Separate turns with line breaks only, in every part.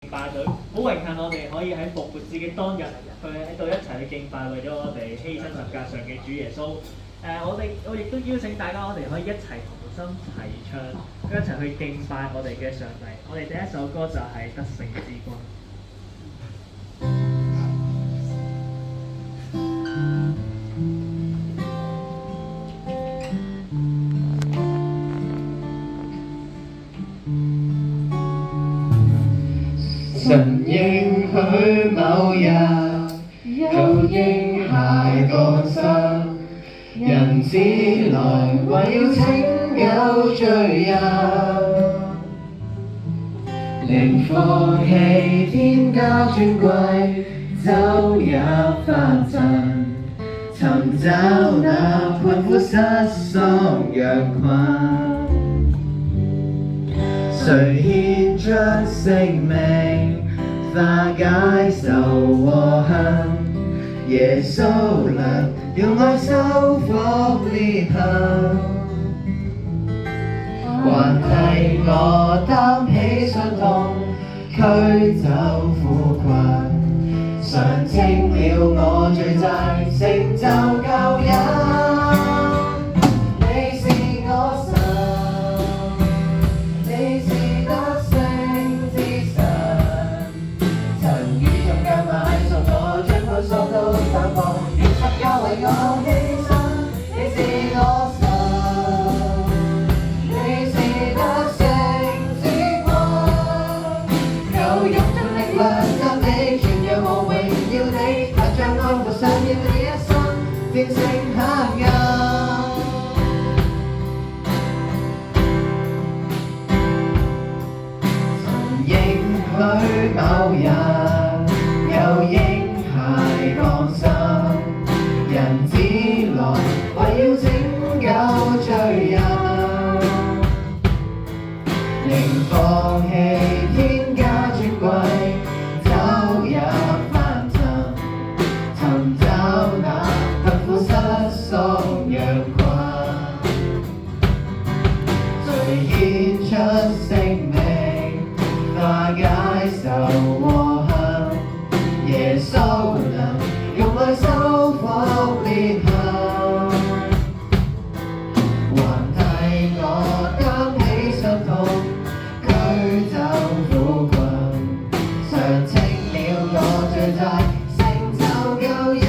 敬拜隊，好榮幸我哋可以喺復活節嘅當日去喺度一齊去敬拜，為咗我哋犧牲十架上嘅主耶穌。我亦都邀請大家，我哋可以一齊同心齊唱，一齊去敬拜我哋嘅上帝。我哋第一首歌就係得勝之君。
神應許某日有嬰孩降生，人子來為要拯救罪人，靈放棄天家尊貴，走入凡塵，尋找那困苦失喪羊群。誰獻出性命，化解仇和恨？耶穌能用愛修復裂痕，還替我擔起傷痛，驅走苦困，償清了我罪債，成就救恩。你是我神，你是得勝之神，曾與眾間買贖我，將佢所都散放，願十架為我犧牲。你是我神，你是得勝之君，有用盡力量讚美，傳揚和榮耀你，但將愛付上要你一生，戰勝黑暗。許某日有嬰孩降生，人子來為要拯救罪人，靈放棄天家尊貴，走入凡塵，尋找那困苦失喪羊群，誰獻出性命，化解仇和恨？耶穌能用愛修復裂痕，還替我擔起傷痛，驅走苦困，償清了我罪債，成就救恩。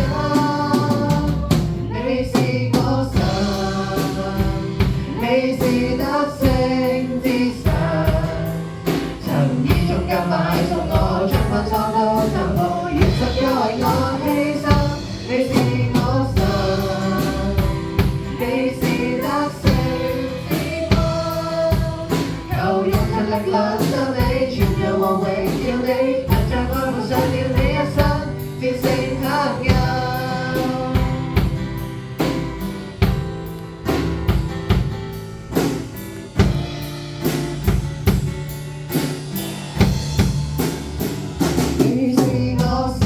你是我神，你是得勝之神，曾以重價買贖我，將萬錯都斬破，願十架為我犧牲。你是我神，你是得勝之君，求用盡力量讚美，傳揚和榮耀你，但將愛付上了你一生，戰勝黑暗。你是我神，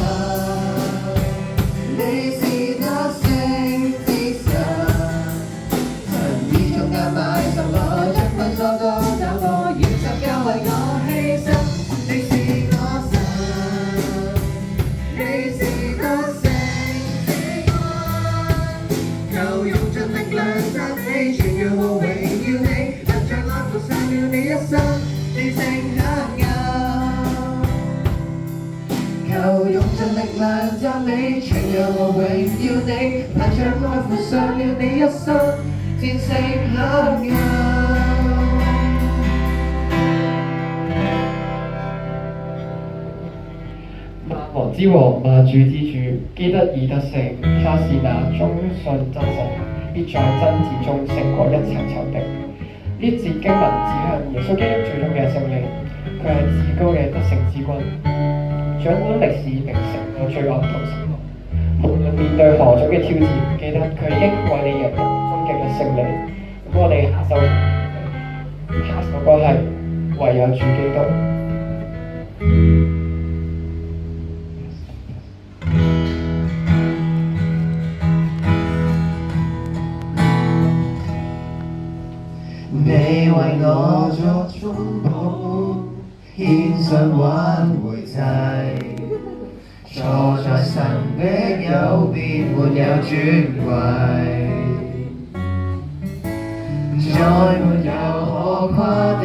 你是得勝之神，曾以重價買贖我，將困鎖都斬破，願十架為我犧牲。你是我神，你是得勝之君，求用盡力量讚美，傳揚和榮耀你，但將愛付上了你一生，戰勝黑暗。求用盡力量讚美，傳揚和榮耀你，但將愛付上了你一生，戰勝黑暗。
萬王之王，萬主之主，基得以得勝，他是那忠信真神，必在爭戰中勝過一切仇敵。呢節經文指向耶穌基督最終嘅勝利，佢係至高嘅得勝之君，掌管歷史並勝過罪惡同死亡。無論面對何種嘅挑戰，記得佢應為你贏得終極嘅勝利。咁我哋下首歌係唯有主基督。
你為我作中保，獻上挽回涕，坐在神的右邊，沒有尊貴。再沒有可誇的，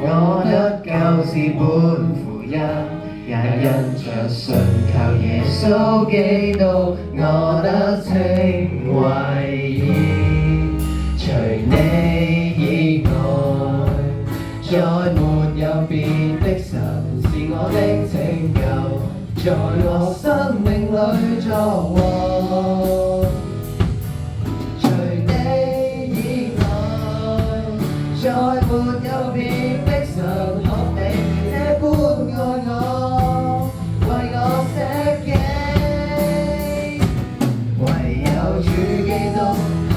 我得救是本福音，也因着信靠耶穌基督，我得稱為義。除你以外，再沒有別的神是我的拯救，在我生命裏作王。再沒有別的神學你這般愛我，為我捨己。唯有主基督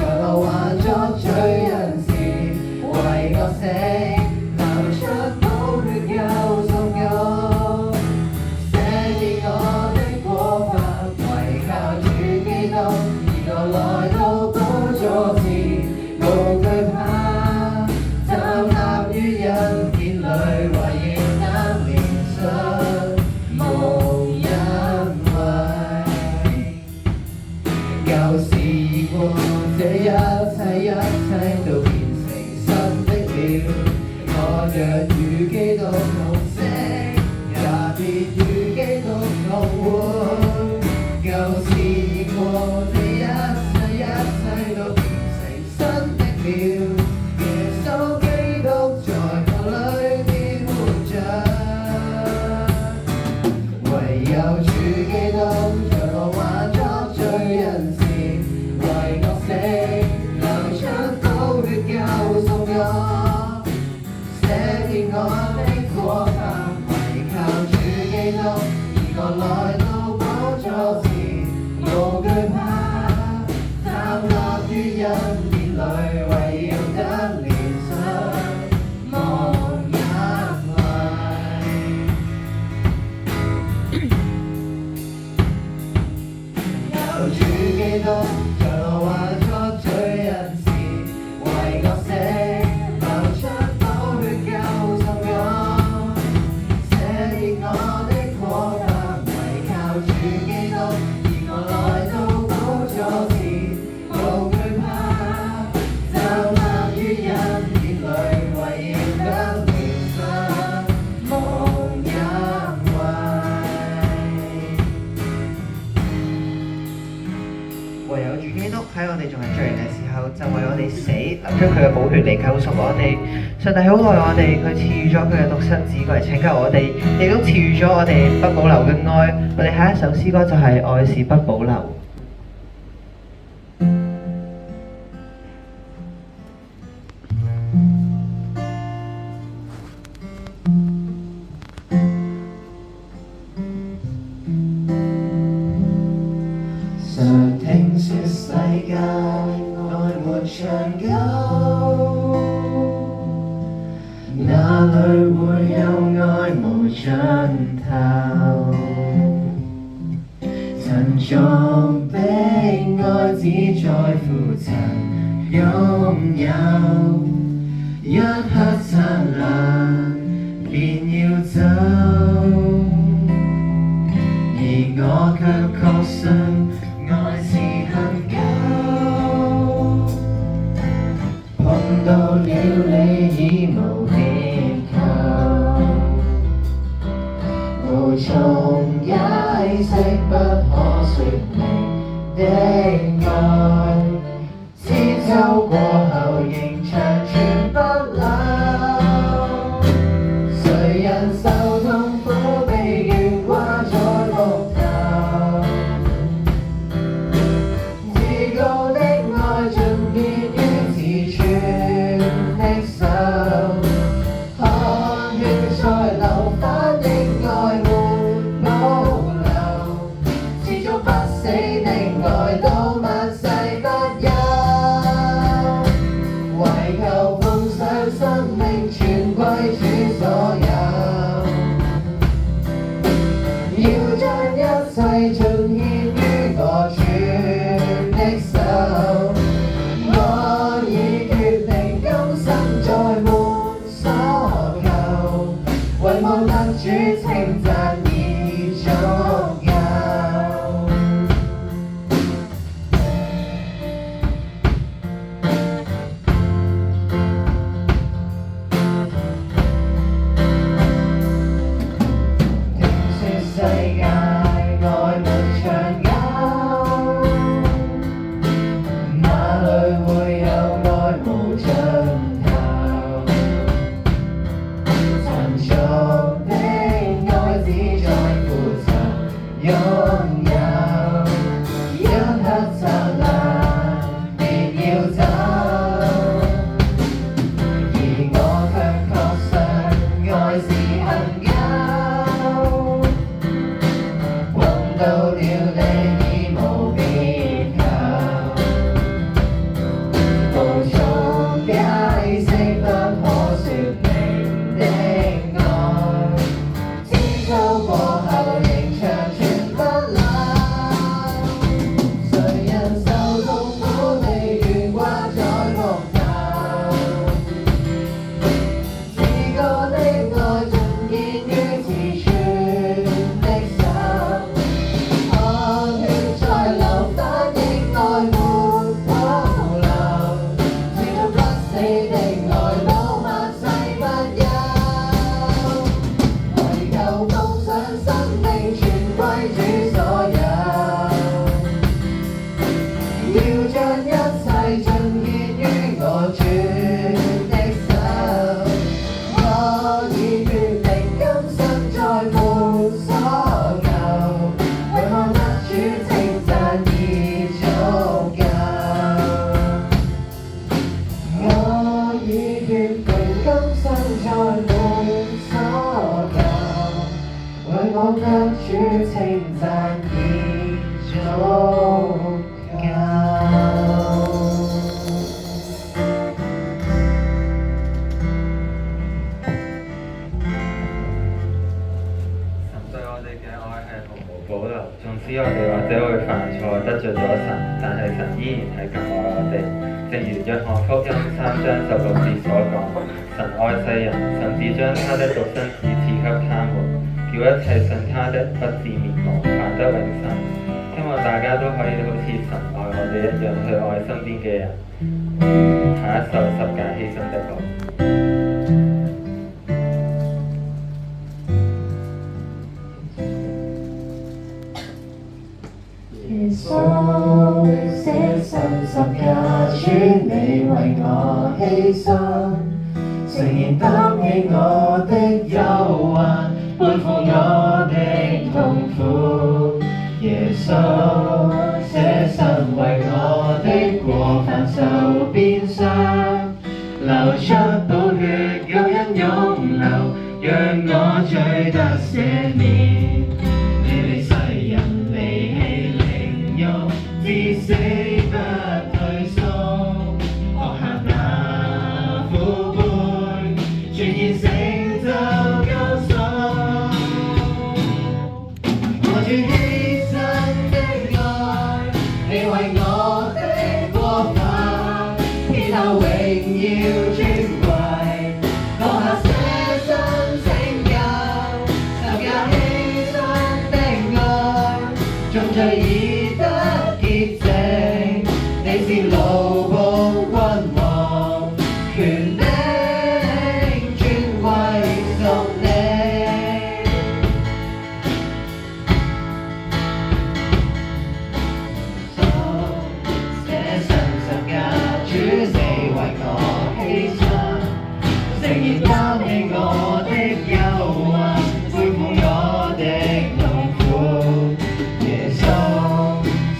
在我還作罪人時，為我死，流出寶血救贖我，捨棄我的過犯。唯靠主基督，而我來到寶座前，無懼怕。站立於恩典裏，為應得憐恤，無恩惠。舊事已過，這一切都變成新的了。我若與基督同死，也必與基督同活。舊事已過，這一切都變成新的了。有主基督在我還作罪人時，為我死，流出寶血救贖我，捨棄我的過犯。唯靠主基督，而我來到寶座前，無懼怕。站立於恩典裏，為要得憐恤，無恩惠。主基督在我還作罪人時，為我死，流出寶血救贖我，捨棄我的過犯。唯靠主基督，而我來到寶座前，無懼怕。站立於恩典裏，為要得憐恤，無恩惠。唯有主基督喺我哋仲係罪人嘅時候，就為我哋死，流出佢嘅寶血嚟救贖我哋。上帝好愛我哋，佢賜予咗佢嘅獨生子過嚟拯救我哋，亦都賜予咗我哋不保留嘅愛。我哋下一首詩歌就係愛是不保留。常聽說世間愛沒長久，哪裏會有愛無盡頭？曾從悲哀只在乎曾擁有，一刻燦爛便要走，而我卻確信愛是恒久，碰到了你已無別求，無從解釋不可說明的愛，千秋過後仍長存不朽。誰人受痛苦被懸掛在木頭，至高的愛盡結於自存的手，汗血才流反的愛沒保留，持續不死的愛到萬世不休，為求奉上生命全歸主所有，要將一切盡獻於我主的手。我已決定今生再沒所求，唯望得主稱讚擁有，一刻燦爛，別要走。而我卻確信愛是恒久，碰到了你已無別求，無從解釋不可説明的愛，千秋過後仍長存不朽。誰人受痛苦地懸掛在木頭，自個的愛盡見於自存的手，汗血在流，反映愛沒保留，是種不死的愛，老萬世不休。為求奉上生命全歸主所有，要將一切盡獻於我主的手。我已決定今生再沒所求，為看得主稱讚已足夠。我已決定今生再沒所求，為我得主稱讚已足夠。
神對我哋嘅愛係毫無保留，縱使我哋或者會犯錯得罪咗神，但係神依然係咁愛我哋。正如約翰福音3章16節所講，神愛世人，甚至將他的獨生子賜給他們，叫一切信他的不至滅亡，反得永生。希望大家都可以好似神愛我哋一樣去愛身邊嘅人。下一首十架犧牲的歌。
耶穌捨身十架，主你為我犧牲，誠然擔起我的憂患，背負我的痛苦。耶穌捨身為我的過犯受鞭傷，流出寶血救恩湧流，讓我罪得赦免。你離世人離棄凌辱，至死不退縮，學下那苦杯，全然成就救贖。我主犧牲的愛，你為我的過犯，天后榮耀尊貴，放下捨身拯救，十架犧牲的愛，眾罪已得潔淨，你是奴僕君王，權柄尊貴屬你。捨身十架，主死為我犧牲，誠然擔起我的憂患，背負我的痛苦。耶穌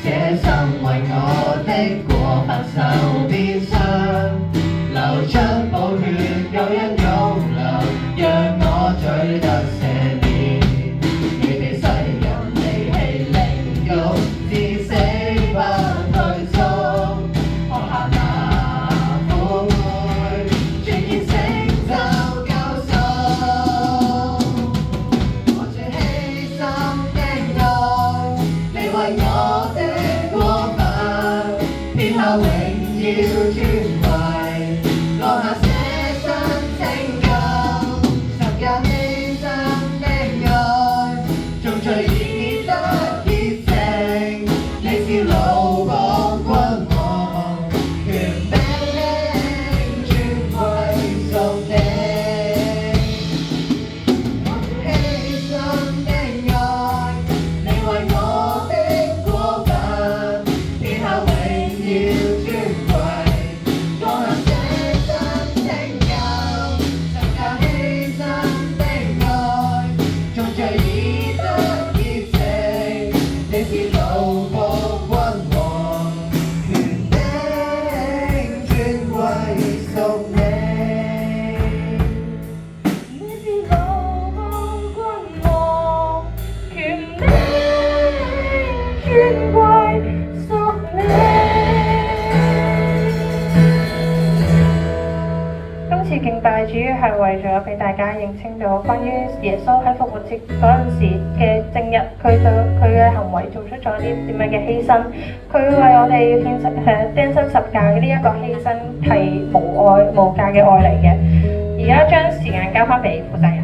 捨身為我的過犯受鞭傷，流出寶血救恩湧流，讓我罪得赦免。你哋世人離棄凌辱，至死不退縮，學下那苦杯，全然成就救贖。我主犧牲的愛，你為我的過犯，天后榮耀尊貴，落下捨身拯救，十架犧牲的愛，眾罪已得潔淨，你是奴僕君王，權柄尊貴屬你。我主犧牲的愛，你為我的過犯，天后榮耀尊貴，放下捨身拯救，十架犧牲的愛，眾罪已得潔淨，
係為咗俾大家認清到關於耶穌喺復活節嗰陣時嘅正日，佢嘅行為做出咗啲點樣嘅犧牲。佢為我哋獻身釘身十架嘅呢一個犧牲係無價嘅愛嚟嘅。而家將時間交翻俾負責人。